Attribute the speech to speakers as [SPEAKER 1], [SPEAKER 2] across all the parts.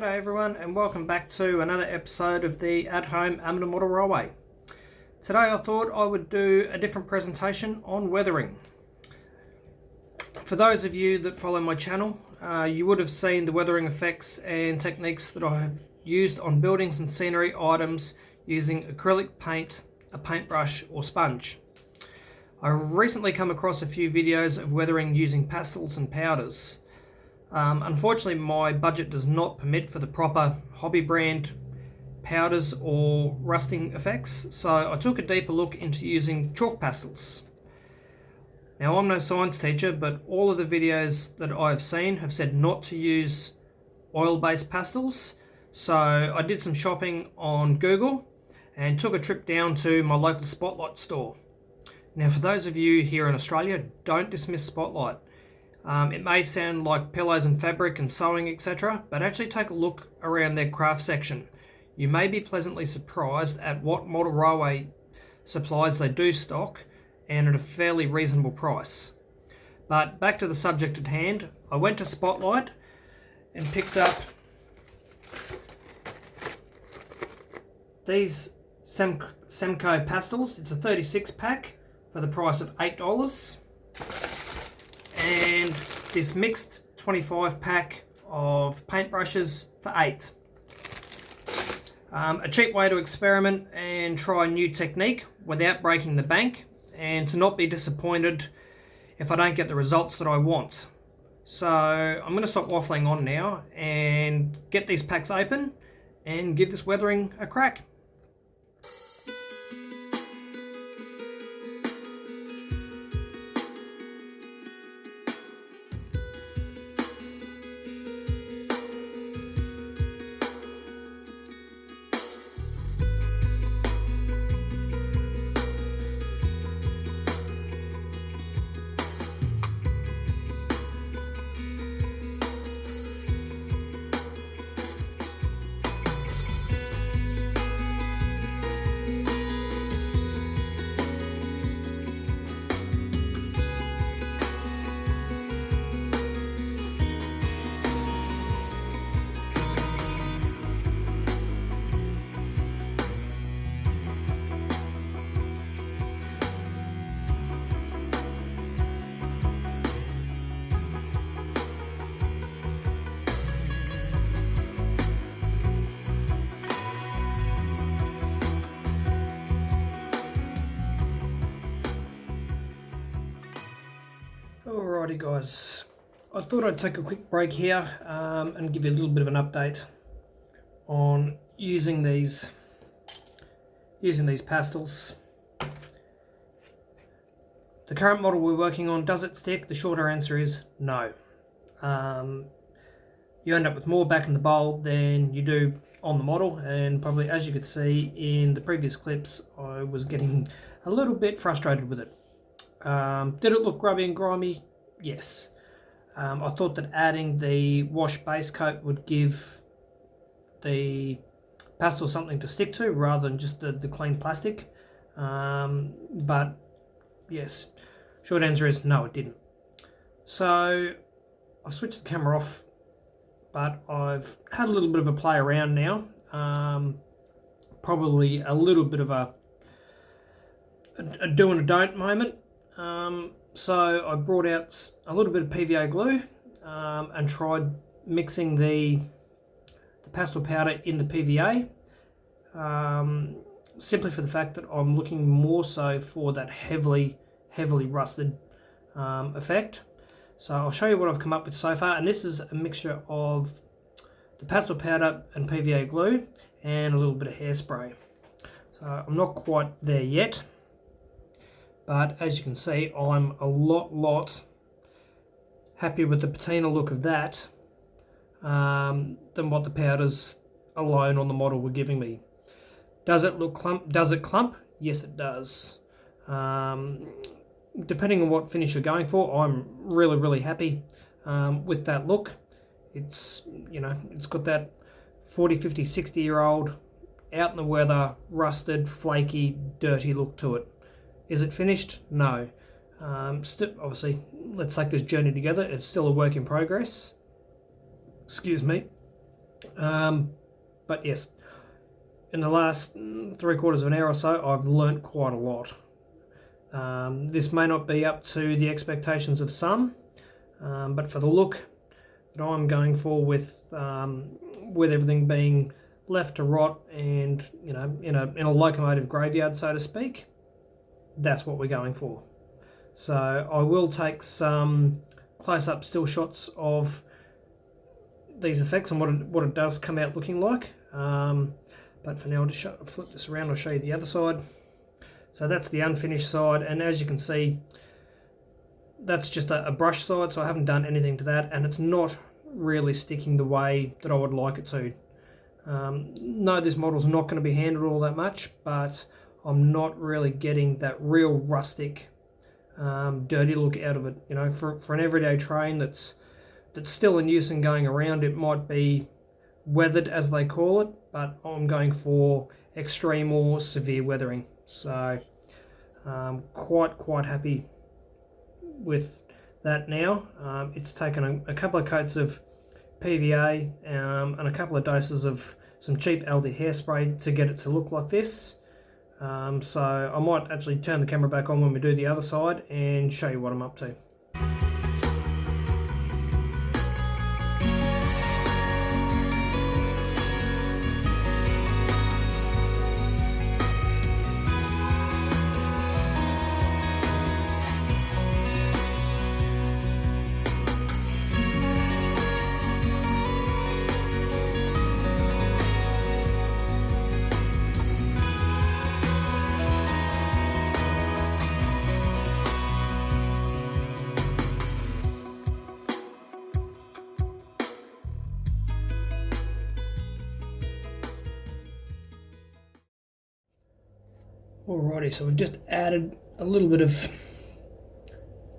[SPEAKER 1] G'day everyone, and welcome back to another episode of the At Home Amateur Model Railway. Today I thought I would do a different presentation on weathering. For those of you that follow my channel, you would have seen the weathering effects and techniques that I have used on buildings and scenery items using acrylic paint, a paintbrush or sponge. I've recently come across a few videos of weathering using pastels and powders. Unfortunately, my budget does not permit for the proper hobby brand powders or rusting effects, so I took a deeper look into using chalk pastels. Now, I'm no science teacher, but all of the videos that I've seen have said not to use oil-based pastels, so I did some shopping on Google and took a trip down to my local Spotlight store. Now, for those of you here in Australia, don't dismiss Spotlight. It may sound like pillows and fabric and sewing, etc., but actually take a look around their craft section. You may be pleasantly surprised at what model railway supplies they do stock, and at a fairly reasonable price. But back to the subject at hand, I went to Spotlight and picked up these Semco pastels. It's a 36 pack for the price of $8. And this mixed 25 pack of paintbrushes for $8. A cheap way to experiment and try a new technique without breaking the bank, and to not be disappointed if I don't get the results that I want. So I'm going to stop waffling on now and get these packs open and give this weathering a crack. Alrighty guys, I thought I'd take a quick break here and give you a little bit of an update on using these pastels. The current model we're working on, does it stick? The shorter answer is no. You end up with more back in the bowl than you do on the model, and probably, as you could see in the previous clips, I was getting a little bit frustrated with it. Did it look grubby and grimy? Yes. I thought that adding the wash base coat would give the pastel something to stick to rather than just the clean plastic. But yes, short answer is no, it didn't. So I've switched the camera off, but I've had a little bit of a play around now. Probably a little bit of a do and a don't moment. So I brought out a little bit of PVA glue and tried mixing the pastel powder in the PVA, simply for the fact that I'm looking more so for that heavily rusted effect. So I'll show you what I've come up with so far, and this is a mixture of the pastel powder and PVA glue and a little bit of hairspray. So I'm not quite there yet. But as you can see, I'm a lot happy with the patina look of that than what the powders alone on the model were giving me. Does it look clump? Does it clump? Yes, it does. Depending on what finish you're going for, I'm really happy with that look. It's, you know, it's got that 40, 50, 60-year-old out in the weather, rusted, flaky, dirty look to it. Is it finished? No. Obviously, let's take this journey together. It's still a work in progress. Excuse me. But yes, in the last 3/4 of an hour or so, I've learnt quite a lot. This may not be up to the expectations of some, but for the look that I'm going for, with everything being left to rot and in a locomotive graveyard, so to speak, that's what we're going for. So I will take some close-up still shots of these effects and what it does come out looking like. But for now, I'll just flip this around. I'll show you the other side. So that's the unfinished side, and as you can see, that's just a brush side, so I haven't done anything to that, and it's not really sticking the way that I would like it to. No, this model's not going to be handled all that much, but I'm not really getting that real rustic, dirty look out of it. For an everyday train that's still in use and going around, it might be weathered, as they call it, but I'm going for extreme or severe weathering. So quite happy with that now. It's taken a couple of coats of PVA and a couple of doses of some cheap Aldi hairspray to get it to look like this. So I might actually turn the camera back on when we do the other side and show you what I'm up to. Alrighty, so we've just added a little bit of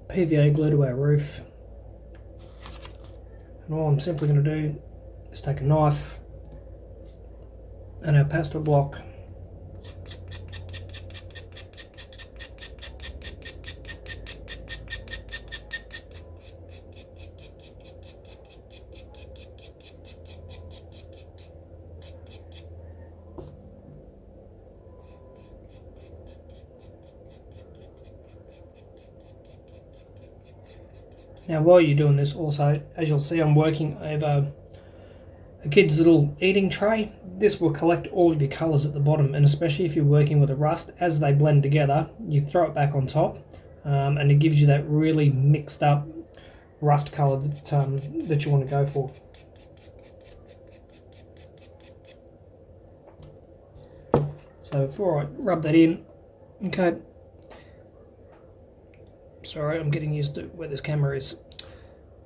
[SPEAKER 1] PVA glue to our roof, and all I'm simply going to do is take a knife and our pastel block, Now while you're doing this, also, as you'll see, I'm working over a kid's little eating tray. This will collect all of your colours at the bottom, and especially if you're working with a rust, as they blend together, you throw it back on top, and it gives you that really mixed up rust colour that you want to go for. So before I rub that in, okay, sorry, I'm getting used to where this camera is.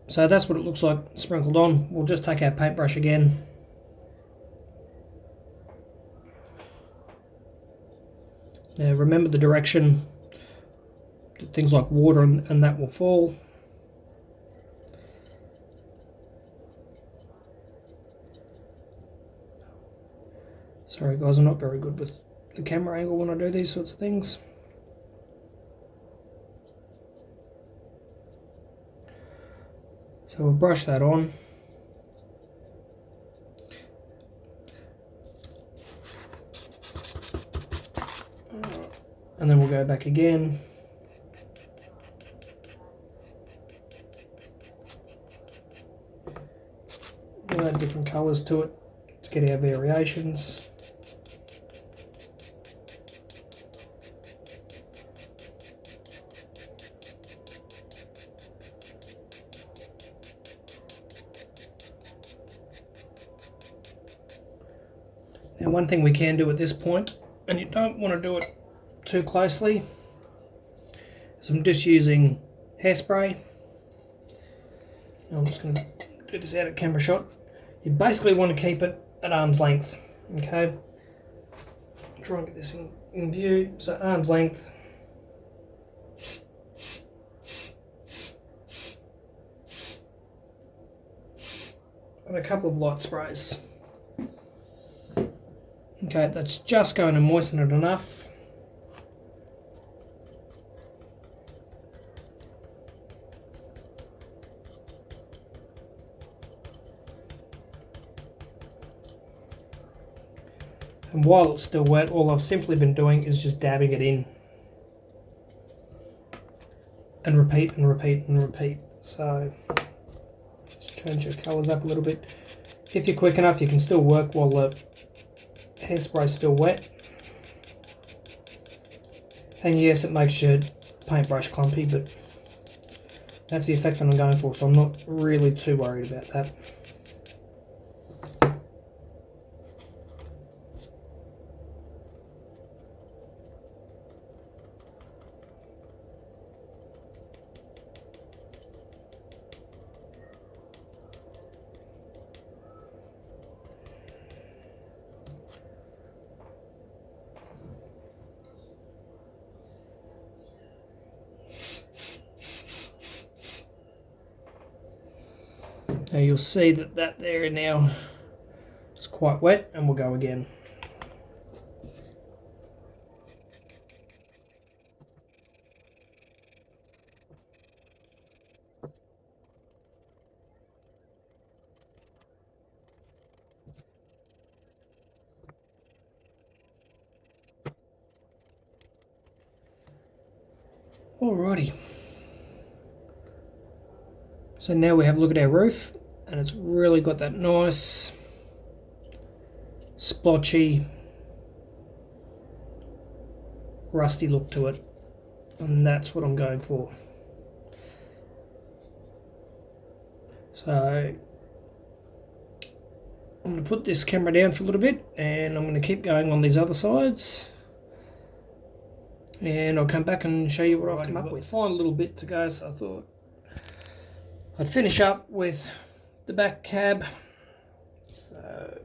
[SPEAKER 1] So that's what it looks like sprinkled on. We'll just take our paintbrush again. Now remember the direction that things like water and that will fall. Sorry guys, I'm not very good with the camera angle when I do these sorts of things. So we'll brush that on. And then we'll go back again. We'll add different colours to it to get our variations. Now one thing we can do at this point, and you don't want to do it too closely, is I'm just using hairspray. I'm just going to do this out of camera shot. You basically want to keep it at arm's length, okay? Try and get this in view, so arm's length. And a couple of light sprays. Okay, that's just going to moisten it enough. And while it's still wet, all I've simply been doing is just dabbing it in. And repeat and repeat and repeat. So let's change your colours up a little bit. If you're quick enough, you can still work while the hairspray's still wet. And yes, it makes your paintbrush clumpy, but that's the effect that I'm going for, so I'm not really too worried about that. Now you'll see that there now is quite wet, and we'll go again. Alrighty. So now we have a look at our roof, and it's really got that nice splotchy rusty look to it, and that's what I'm going for. So I'm going to put this camera down for a little bit, and I'm going to keep going on these other sides, and I'll come back and show you what I've come up with. Final little bit to go, so I thought I'd finish up with the back cab. So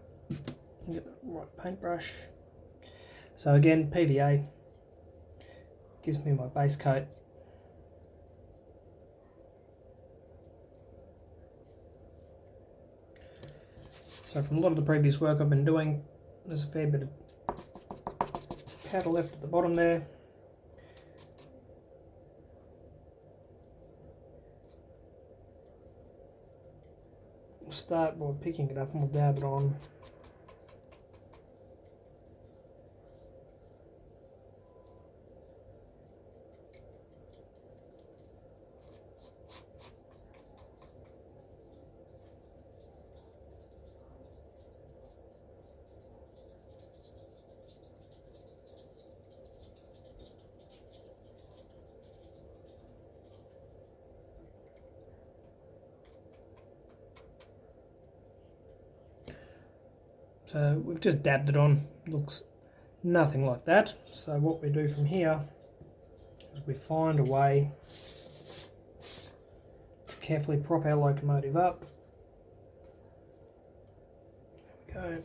[SPEAKER 1] get the right paintbrush. So again, PVA gives me my base coat. So from a lot of the previous work I've been doing, there's a fair bit of powder left at the bottom there. We'll start by picking it up and we'll dab it on. So we've just dabbed it on, looks nothing like that. So what we do from here is we find a way to carefully prop our locomotive up. There we go.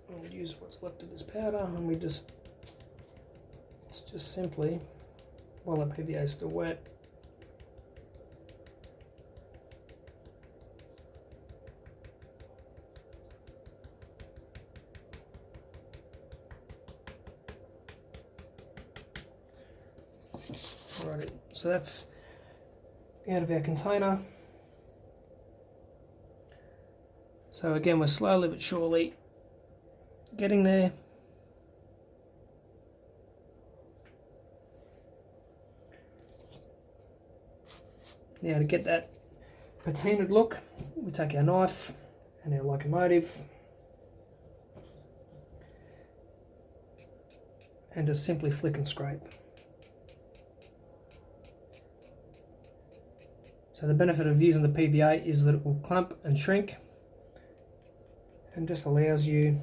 [SPEAKER 1] We'll use what's left of this powder, and it's just simply, while the PVA is still wet, Alrighty, so that's out of our container. So again, we're slowly but surely getting there. Now to get that patinaed look, we take our knife and our locomotive and just simply flick and scrape. So the benefit of using the PVA is that it will clump and shrink and just allows you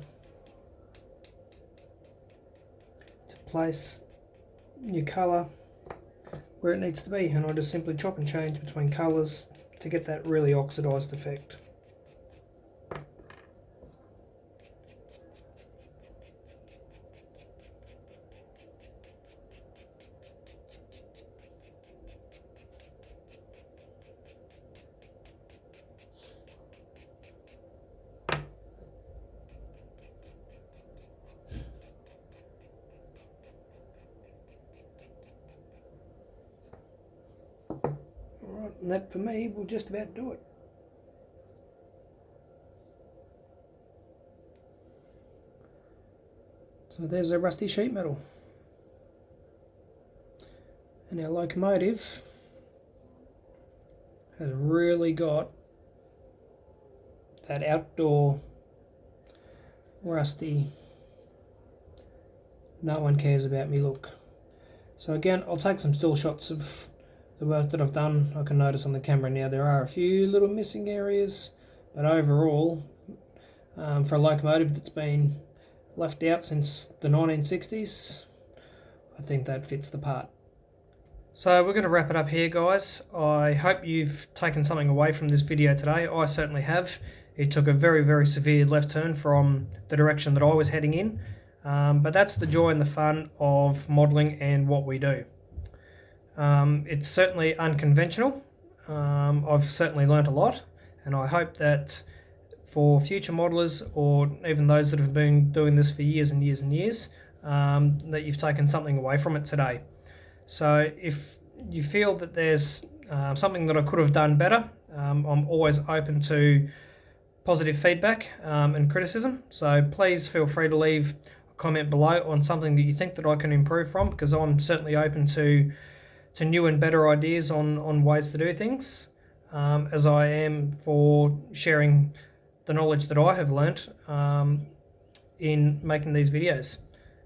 [SPEAKER 1] to place your colour where it needs to be, and I just simply chop and change between colours to get that really oxidised effect. And that for me will just about do it. So there's a rusty sheet metal. And our locomotive has really got that outdoor rusty no one cares about me look. So again, I'll take some still shots of the work that I've done. I can notice on the camera now there are a few little missing areas, but overall for a locomotive that's been left out since the 1960s, I think that fits the part. So we're going to wrap it up here, guys. I hope you've taken something away from this video today. I certainly have. It took a very, very severe left turn from the direction that I was heading in. But that's the joy and the fun of modelling and what we do. It's certainly unconventional. I've certainly learnt a lot, and I hope that for future modellers, or even those that have been doing this for years and years and years, that you've taken something away from it today. So if you feel that there's something that I could have done better, I'm always open to positive feedback and criticism. So please feel free to leave a comment below on something that you think that I can improve from, because I'm certainly open to new and better ideas on ways to do things, as I am for sharing the knowledge that I have learnt in making these videos.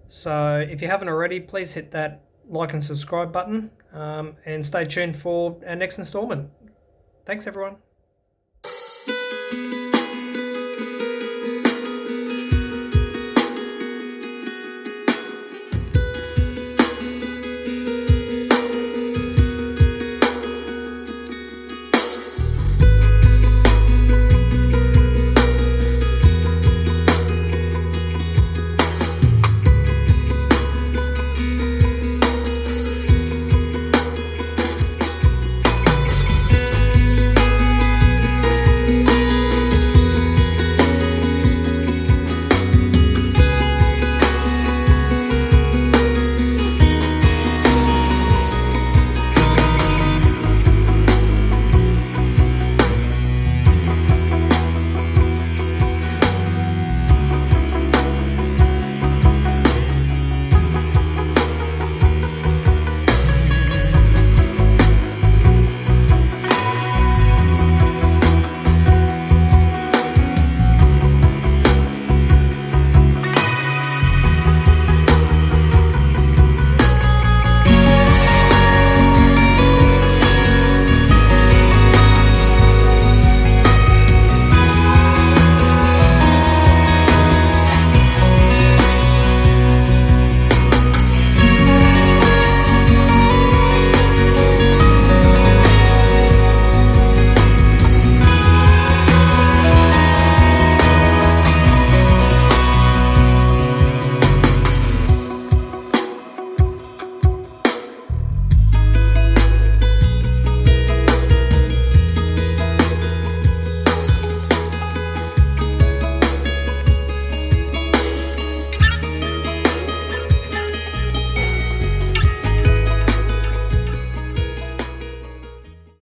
[SPEAKER 1] So if you haven't already, please hit that like and subscribe button, and stay tuned for our next installment. Thanks everyone.